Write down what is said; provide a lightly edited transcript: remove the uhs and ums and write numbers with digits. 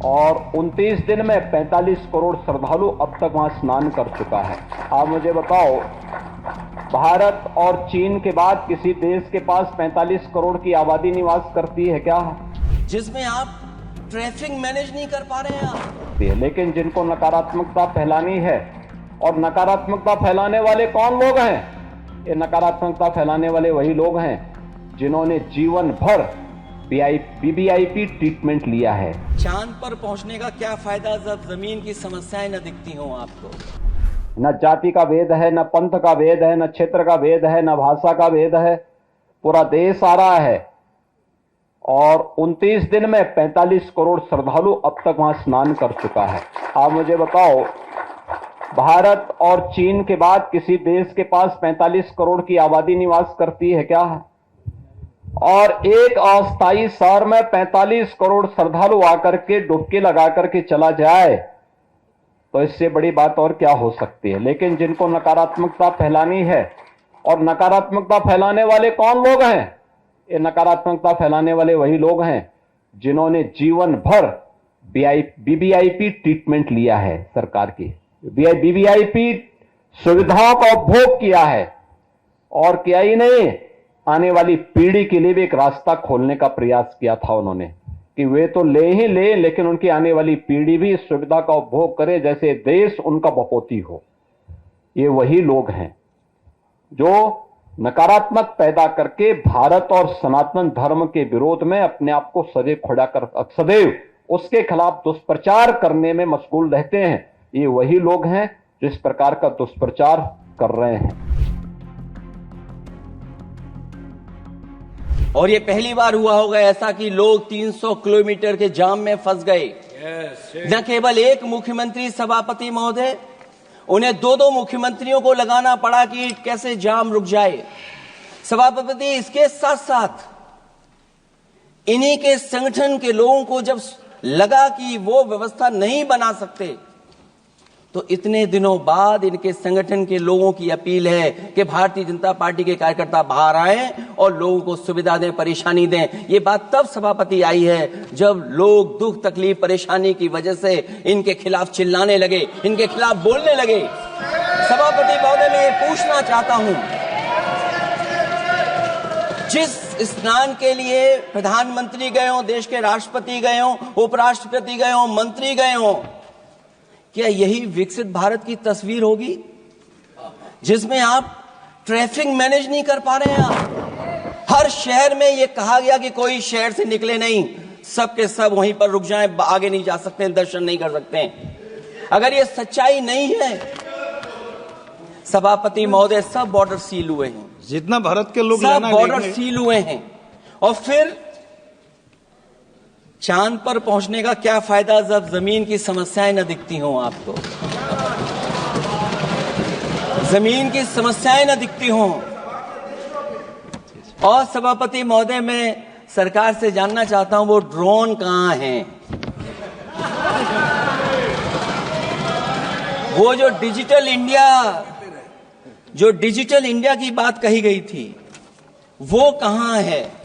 और 29 दिन में 45 करोड़ श्रद्धालु अब तक वहां स्नान कर चुका है। आप मुझे बताओ, भारत और चीन के बाद किसी देश के पास 45 करोड़ की आबादी निवास करती है क्या? जिसमें आप ट्रैफिक मैनेज नहीं कर पा रहे हैं आप। लेकिन जिनको नकारात्मकता फैलानी है, और नकारात्मकता फैलाने वाले कौन लोग हैं? ये नकारात्मकता फैलाने वाले वही लोग हैं जिन्होंने जीवन भर वीवीआईपी ट्रीटमेंट लिया है। चांद पर पहुंचने का क्या फायदा जब जमीन की समस्याएं न दिखती हों आपको? न जाति का भेद है, न पंथ का भेद है, न क्षेत्र का भेद है, न भाषा का भेद है। पूरा देश आ रहा है और 29 दिन में 45 करोड़ श्रद्धालु अब तक वहां स्नान कर चुका है। आप मुझे बताओ, भारत और चीन के बाद किसी देश के पास 45 करोड़ की आबादी निवास करती है क्या? और एक अस्थायी शहर में 45 करोड़ श्रद्धालु आकर के डुबकी लगा करके चला जाए तो इससे बड़ी बात और क्या हो सकती है। लेकिन जिनको नकारात्मकता फैलानी है, और नकारात्मकता फैलाने वाले कौन लोग हैं? ये नकारात्मकता फैलाने वाले वही लोग हैं जिन्होंने जीवन भर वीवीआईपी ट्रीटमेंट लिया है, सरकार की वीवीआईपी सुविधाओं का उपभोग किया है। और क्या ही नहीं, आने वाली पीढ़ी के लिए भी एक रास्ता खोलने का प्रयास किया था उन्होंने कि वे तो ले ही ले, लेकिन उनकी आने वाली पीढ़ी भी इस सुविधा का उपभोग करे जैसे देश उनका बपोती हो। ये वही लोग हैं जो नकारात्मक पैदा करके भारत और सनातन धर्म के विरोध में अपने आप को सदैव उसके खिलाफ दुष्प्रचार करने में मशगूल रहते हैं। ये वही लोग हैं जो इस प्रकार का दुष्प्रचार कर रहे हैं। और ये पहली बार हुआ होगा ऐसा कि लोग 300 किलोमीटर के जाम में फंस गए। न केवल एक मुख्यमंत्री सभापति महोदय, उन्हें दो मुख्यमंत्रियों को लगाना पड़ा कि कैसे जाम रुक जाए। सभापति, इसके साथ साथ इन्हीं के संगठन के लोगों को जब लगा कि वो व्यवस्था नहीं बना सकते, तो इतने दिनों बाद इनके संगठन के लोगों की अपील है कि भारतीय जनता पार्टी के कार्यकर्ता बाहर आए और लोगों को सुविधा दें, परेशानी दें। ये बात तब सभापति आई है जब लोग दुख तकलीफ परेशानी की वजह से इनके खिलाफ चिल्लाने लगे, इनके खिलाफ बोलने लगे। सभापति महोदय, मैं ये पूछना चाहता हूं, जिस स्नान के लिए प्रधानमंत्री गए हो, देश के राष्ट्रपति गए हो, उपराष्ट्रपति गए हो, मंत्री गए हो, क्या यही विकसित भारत की तस्वीर होगी जिसमें आप ट्रैफिक मैनेज नहीं कर पा रहे हैं? आप हर शहर में यह कहा गया कि कोई शहर से निकले नहीं, सबके सब वहीं पर रुक जाएं, आगे नहीं जा सकते, दर्शन नहीं कर सकते। अगर यह सच्चाई नहीं है सभापति महोदय, सब बॉर्डर सील हुए हैं, जितना भारत के लोग सब बॉर्डर सील हुए हैं, और फिर चांद पर पहुंचने का क्या फायदा जब जमीन की समस्याएं न दिखती हों आपको? जमीन की समस्याएं न दिखती हों। और सभापति महोदय, मैं सरकार से जानना चाहता हूं, वो ड्रोन कहां हैं? वो जो डिजिटल इंडिया की बात कही गई थी, वो कहां है?